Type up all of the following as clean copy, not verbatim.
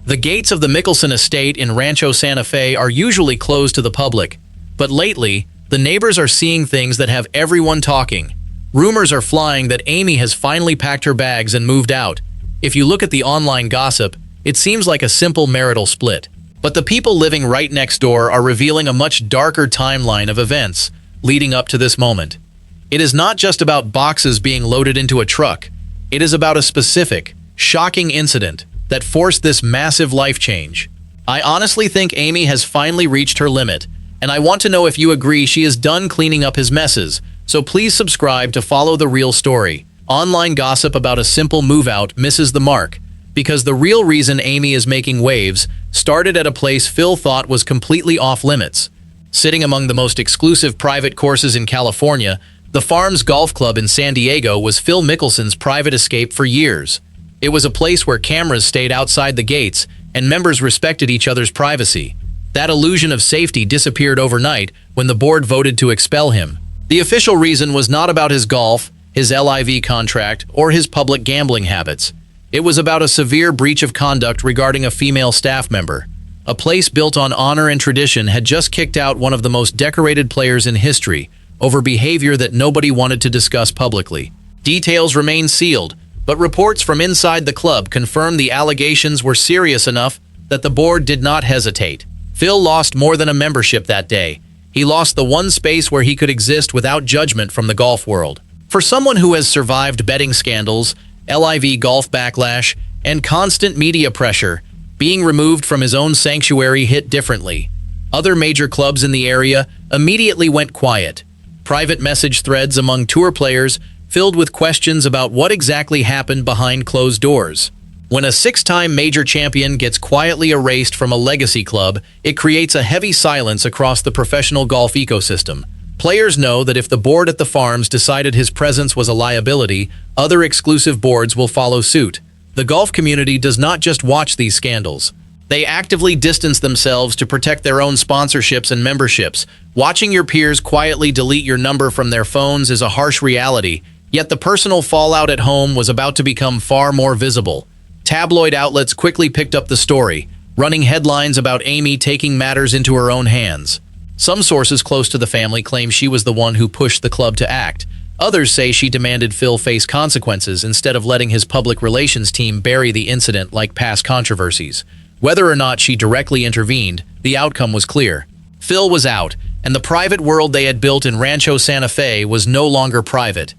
The gates of the Mickelson estate in Rancho Santa Fe are usually closed to the public, but lately, the neighbors are seeing things that have everyone talking. Rumors are flying that Amy has finally packed her bags and moved out. If you look at the online gossip, it seems like a simple marital split. But the people living right next door are revealing a much darker timeline of events leading up to this moment. It is not just about boxes being loaded into a truck. It is about a specific, shocking incident that forced this massive life change. I honestly think Amy has finally reached her limit, and I want to know if you agree she is done cleaning up his messes, so please subscribe to follow the real story. Online gossip about a simple move-out misses the mark, because the real reason Amy is making waves started at a place Phil thought was completely off-limits. Sitting among the most exclusive private courses in California, the Farms Golf Club in San Diego was Phil Mickelson's private escape for years. It was a place where cameras stayed outside the gates and members respected each other's privacy. That illusion of safety disappeared overnight when the board voted to expel him. The official reason was not about his golf, his LIV contract, or his public gambling habits. It was about a severe breach of conduct regarding a female staff member. A place built on honor and tradition had just kicked out one of the most decorated players in history over behavior that nobody wanted to discuss publicly. Details remain sealed, but reports from inside the club confirmed the allegations were serious enough that the board did not hesitate. Phil lost more than a membership that day. He lost the one space where he could exist without judgment from the golf world. For someone who has survived betting scandals, LIV golf backlash, and constant media pressure, being removed from his own sanctuary hit differently. Other major clubs in the area immediately went quiet. Private message threads among tour players filled with questions about what exactly happened behind closed doors. When a six-time major champion gets quietly erased from a legacy club, it creates a heavy silence across the professional golf ecosystem. Players know that if the board at the Farms decided his presence was a liability, other exclusive boards will follow suit. The golf community does not just watch these scandals. They actively distance themselves to protect their own sponsorships and memberships. Watching your peers quietly delete your number from their phones is a harsh reality, yet the personal fallout at home was about to become far more visible. Tabloid outlets quickly picked up the story, running headlines about Amy taking matters into her own hands. Some sources close to the family claim she was the one who pushed the club to act. Others say she demanded Phil face consequences instead of letting his public relations team bury the incident like past controversies. Whether or not she directly intervened, the outcome was clear. Phil was out, and the private world they had built in Rancho Santa Fe was no longer private.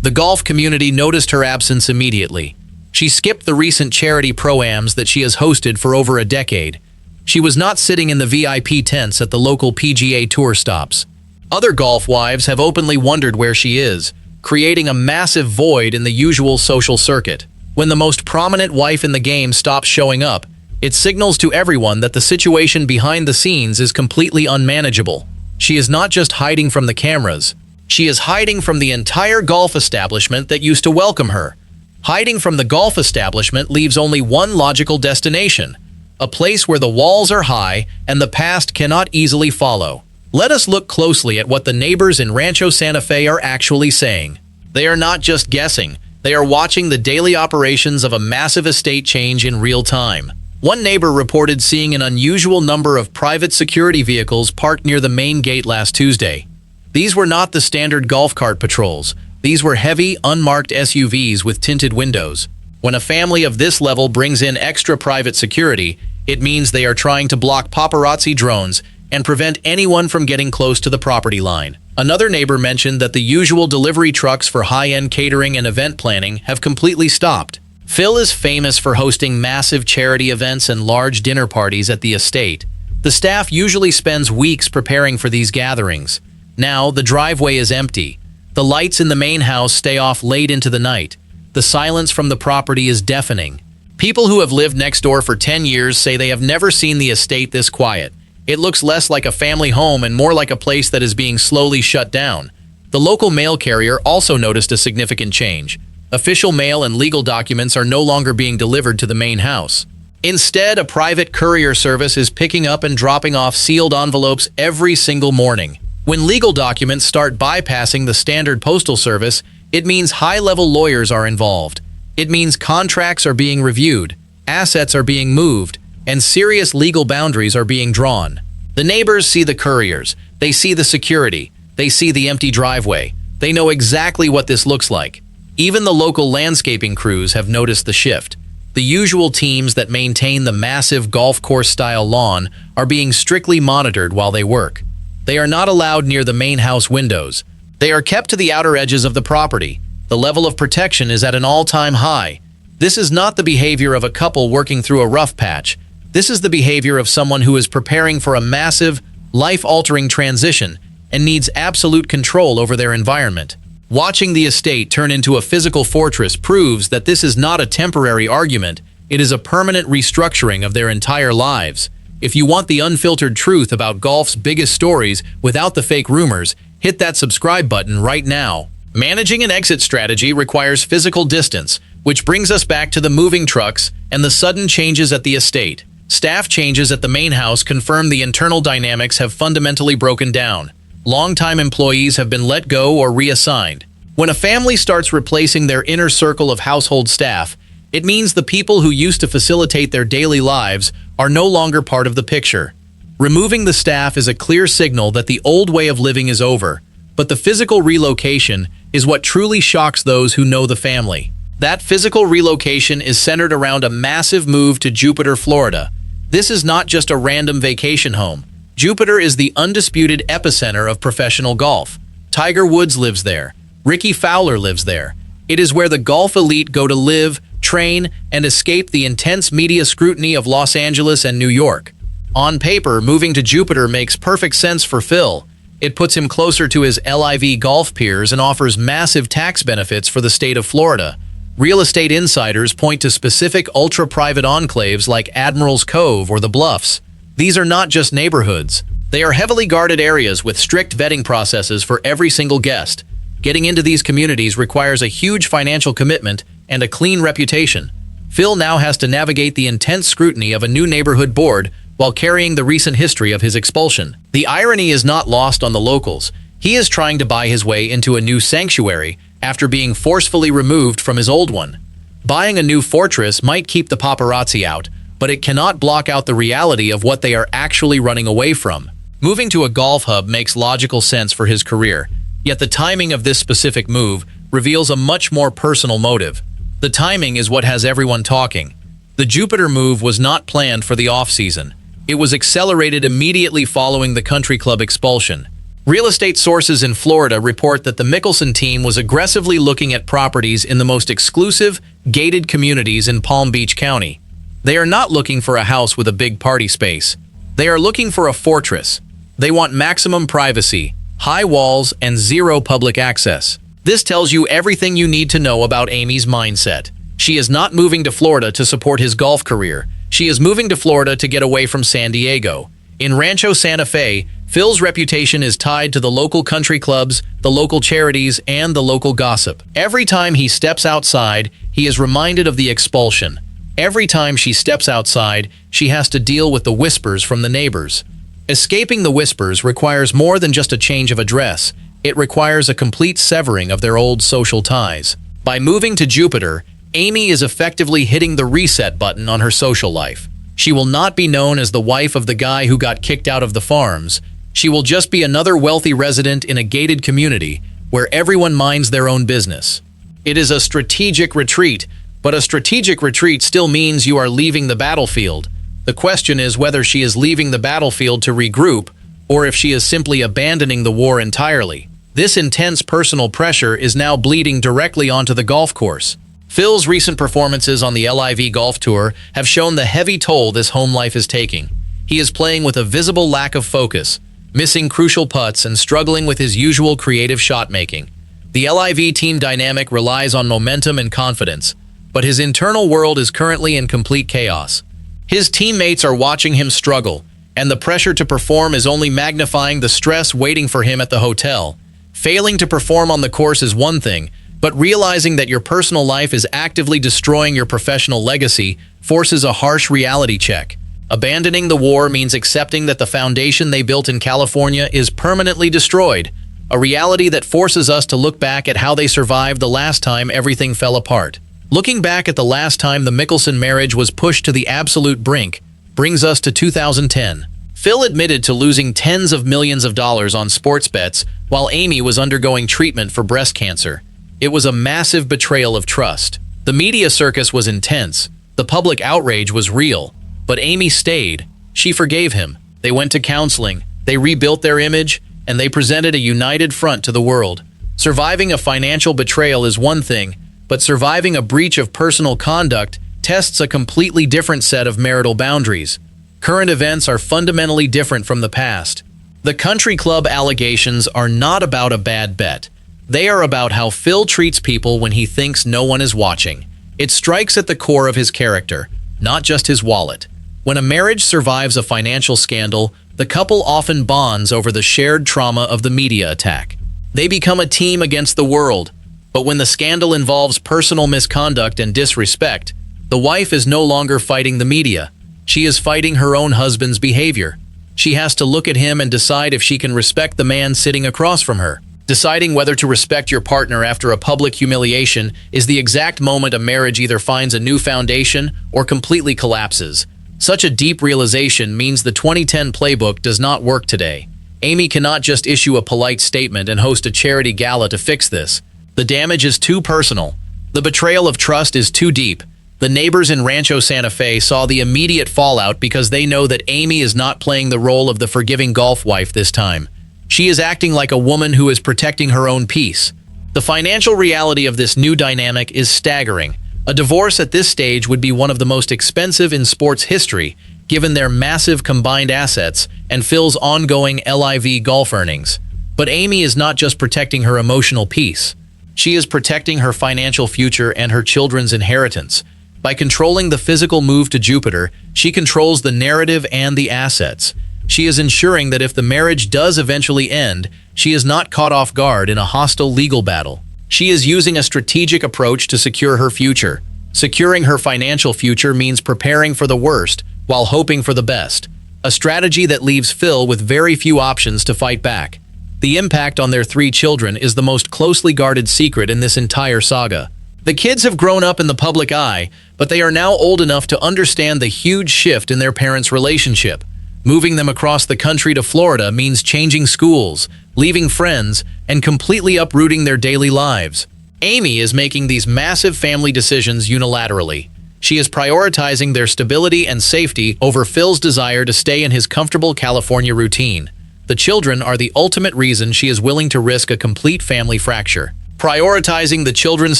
The golf community noticed her absence immediately. She skipped the recent charity pro-ams that she has hosted for over a decade. She was not sitting in the VIP tents at the local PGA Tour stops. Other golf wives have openly wondered where she is, creating a massive void in the usual social circuit. When the most prominent wife in the game stops showing up, it signals to everyone that the situation behind the scenes is completely unmanageable. She is not just hiding from the cameras. She is hiding from the entire golf establishment that used to welcome her. Hiding from the golf establishment leaves only one logical destination, a place where the walls are high and the past cannot easily follow. Let us look closely at what the neighbors in Rancho Santa Fe are actually saying. They are not just guessing, they are watching the daily operations of a massive estate change in real time. One neighbor reported seeing an unusual number of private security vehicles parked near the main gate last Tuesday. These were not the standard golf cart patrols. These were heavy, unmarked SUVs with tinted windows. When a family of this level brings in extra private security, it means they are trying to block paparazzi drones and prevent anyone from getting close to the property line. Another neighbor mentioned that the usual delivery trucks for high-end catering and event planning have completely stopped. Phil is famous for hosting massive charity events and large dinner parties at the estate. The staff usually spends weeks preparing for these gatherings. Now, the driveway is empty. The lights in the main house stay off late into the night. The silence from the property is deafening. People who have lived next door for 10 years say they have never seen the estate this quiet. It looks less like a family home and more like a place that is being slowly shut down. The local mail carrier also noticed a significant change. Official mail and legal documents are no longer being delivered to the main house. Instead, a private courier service is picking up and dropping off sealed envelopes every single morning. When legal documents start bypassing the standard postal service, it means high-level lawyers are involved. It means contracts are being reviewed, assets are being moved, and serious legal boundaries are being drawn. The neighbors see the couriers, they see the security, they see the empty driveway. They know exactly what this looks like. Even the local landscaping crews have noticed the shift. The usual teams that maintain the massive golf course-style lawn are being strictly monitored while they work. They are not allowed near the main house windows. They are kept to the outer edges of the property. The level of protection is at an all-time high. This is not the behavior of a couple working through a rough patch. This is the behavior of someone who is preparing for a massive, life-altering transition and needs absolute control over their environment. Watching the estate turn into a physical fortress proves that this is not a temporary argument, it is a permanent restructuring of their entire lives. If you want the unfiltered truth about golf's biggest stories without the fake rumors, hit that subscribe button right now. Managing an exit strategy requires physical distance, which brings us back to the moving trucks and the sudden changes at the estate. Staff changes at the main house confirm the internal dynamics have fundamentally broken down. Longtime employees have been let go or reassigned. When a family starts replacing their inner circle of household staff, it means the people who used to facilitate their daily lives are no longer part of the picture. Removing the staff is a clear signal that the old way of living is over, but the physical relocation is what truly shocks those who know the family. That physical relocation is centered around a massive move to Jupiter, Florida. This is not just a random vacation home. Jupiter is the undisputed epicenter of professional golf. Tiger Woods lives there. Ricky Fowler lives there. It is where the golf elite go to live, train, and escape the intense media scrutiny of Los Angeles and New York. On paper, moving to Jupiter makes perfect sense for Phil. It puts him closer to his LIV golf peers and offers massive tax benefits for the state of Florida. Real estate insiders point to specific ultra-private enclaves like Admiral's Cove or the Bluffs. These are not just neighborhoods. They are heavily guarded areas with strict vetting processes for every single guest. Getting into these communities requires a huge financial commitment and a clean reputation. Phil now has to navigate the intense scrutiny of a new neighborhood board while carrying the recent history of his expulsion. The irony is not lost on the locals. He is trying to buy his way into a new sanctuary after being forcefully removed from his old one. Buying a new fortress might keep the paparazzi out, but it cannot block out the reality of what they are actually running away from. Moving to a golf hub makes logical sense for his career, yet the timing of this specific move reveals a much more personal motive. The timing is what has everyone talking. The Jupiter move was not planned for the off-season. It was accelerated immediately following the country club expulsion. Real estate sources in Florida report that the Mickelson team was aggressively looking at properties in the most exclusive, gated communities in Palm Beach County. They are not looking for a house with a big party space. They are looking for a fortress. They want maximum privacy, high walls, and zero public access. This tells you everything you need to know about Amy's mindset. She is not moving to Florida to support his golf career. She is moving to Florida to get away from San Diego. In Rancho Santa Fe, Phil's reputation is tied to the local country clubs, the local charities, and the local gossip. Every time he steps outside, he is reminded of the expulsion. Every time she steps outside, she has to deal with the whispers from the neighbors. Escaping the whispers requires more than just a change of address. It requires a complete severing of their old social ties. By moving to Jupiter, Amy is effectively hitting the reset button on her social life. She will not be known as the wife of the guy who got kicked out of the farms. She will just be another wealthy resident in a gated community where everyone minds their own business. It is a strategic retreat, but a strategic retreat still means you are leaving the battlefield. The question is whether she is leaving the battlefield to regroup or if she is simply abandoning the war entirely. This intense personal pressure is now bleeding directly onto the golf course. Phil's recent performances on the LIV Golf Tour have shown the heavy toll this home life is taking. He is playing with a visible lack of focus, missing crucial putts and struggling with his usual creative shot making. The LIV team dynamic relies on momentum and confidence, but his internal world is currently in complete chaos. His teammates are watching him struggle, and the pressure to perform is only magnifying the stress waiting for him at the hotel. Failing to perform on the course is one thing, but realizing that your personal life is actively destroying your professional legacy forces a harsh reality check. Abandoning the war means accepting that the foundation they built in California is permanently destroyed, a reality that forces us to look back at how they survived the last time everything fell apart. Looking back at the last time the Mickelson marriage was pushed to the absolute brink, brings us to 2010. Phil admitted to losing tens of millions of dollars on sports bets while Amy was undergoing treatment for breast cancer. It was a massive betrayal of trust. The media circus was intense. The public outrage was real. But Amy stayed. She forgave him. They went to counseling. They rebuilt their image, and they presented a united front to the world. Surviving a financial betrayal is one thing, but surviving a breach of personal conduct tests a completely different set of marital boundaries. Current events are fundamentally different from the past. The country club allegations are not about a bad bet. They are about how Phil treats people when he thinks no one is watching. It strikes at the core of his character, not just his wallet. When a marriage survives a financial scandal, the couple often bonds over the shared trauma of the media attack. They become a team against the world. But when the scandal involves personal misconduct and disrespect, the wife is no longer fighting the media. She is fighting her own husband's behavior. She has to look at him and decide if she can respect the man sitting across from her. Deciding whether to respect your partner after a public humiliation is the exact moment a marriage either finds a new foundation or completely collapses. Such a deep realization means the 2010 playbook does not work today. Amy cannot just issue a polite statement and host a charity gala to fix this. The damage is too personal. The betrayal of trust is too deep. The neighbors in Rancho Santa Fe saw the immediate fallout because they know that Amy is not playing the role of the forgiving golf wife this time. She is acting like a woman who is protecting her own peace. The financial reality of this new dynamic is staggering. A divorce at this stage would be one of the most expensive in sports history, given their massive combined assets and Phil's ongoing LIV golf earnings. But Amy is not just protecting her emotional peace. She is protecting her financial future and her children's inheritance. By controlling the physical move to Jupiter, she controls the narrative and the assets. She is ensuring that if the marriage does eventually end, she is not caught off guard in a hostile legal battle. She is using a strategic approach to secure her future. Securing her financial future means preparing for the worst while hoping for the best, a strategy that leaves Phil with very few options to fight back. The impact on their 3 children is the most closely guarded secret in this entire saga. The kids have grown up in the public eye, but they are now old enough to understand the huge shift in their parents' relationship. Moving them across the country to Florida means changing schools, leaving friends, and completely uprooting their daily lives. Amy is making these massive family decisions unilaterally. She is prioritizing their stability and safety over Phil's desire to stay in his comfortable California routine. The children are the ultimate reason she is willing to risk a complete family fracture. Prioritizing the children's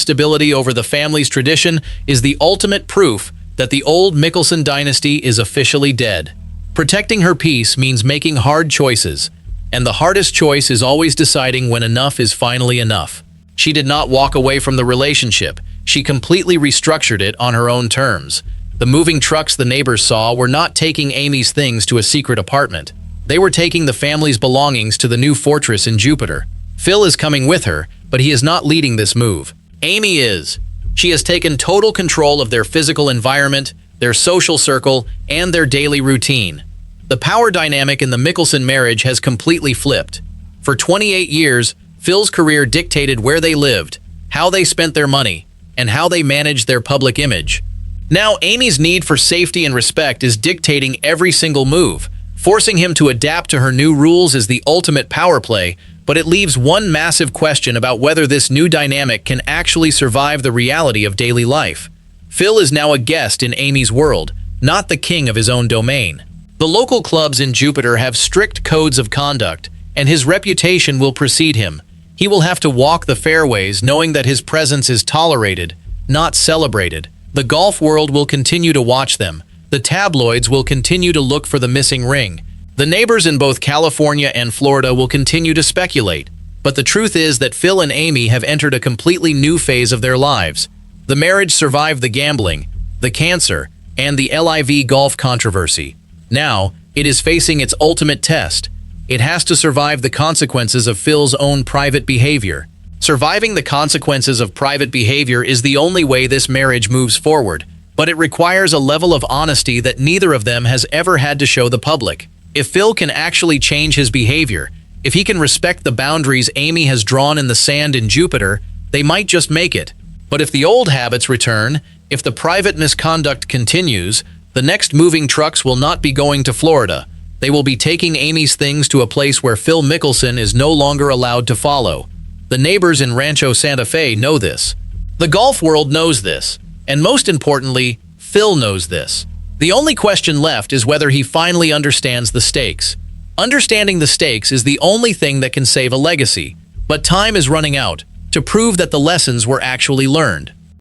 stability over the family's tradition is the ultimate proof that the old Mickelson dynasty is officially dead. Protecting her peace means making hard choices, and the hardest choice is always deciding when enough is finally enough. She did not walk away from the relationship. She completely restructured it on her own terms. The moving trucks the neighbors saw were not taking Amy's things to a secret apartment. They were taking the family's belongings to the new fortress in Jupiter. Phil is coming with her, but he is not leading this move. Amy is. She has taken total control of their physical environment, their social circle, and their daily routine. The power dynamic in the Mickelson marriage has completely flipped. For 28 years, Phil's career dictated where they lived, how they spent their money, and how they managed their public image. Now, Amy's need for safety and respect is dictating every single move. Forcing him to adapt to her new rules is the ultimate power play, but it leaves one massive question about whether this new dynamic can actually survive the reality of daily life. Phil is now a guest in Amy's world, not the king of his own domain. The local clubs in Jupiter have strict codes of conduct, and his reputation will precede him. He will have to walk the fairways knowing that his presence is tolerated, not celebrated. The golf world will continue to watch them. The tabloids will continue to look for the missing ring. The neighbors in both California and Florida will continue to speculate. But the truth is that Phil and Amy have entered a completely new phase of their lives. The marriage survived the gambling, the cancer, and the LIV golf controversy. Now, it is facing its ultimate test. It has to survive the consequences of Phil's own private behavior. Surviving the consequences of private behavior is the only way this marriage moves forward, but it requires a level of honesty that neither of them has ever had to show the public. If Phil can actually change his behavior, if he can respect the boundaries Amy has drawn in the sand in Jupiter, they might just make it. But if the old habits return, if the private misconduct continues, The next moving trucks will not be going to Florida. They will be taking Amy's things to a place where Phil Mickelson is no longer allowed to follow. The neighbors in Rancho Santa Fe know this. The golf world knows this. And most importantly, Phil knows this. The only question left is whether he finally understands the stakes. Understanding the stakes is the only thing that can save a legacy. But time is running out to prove that the lessons were actually learned.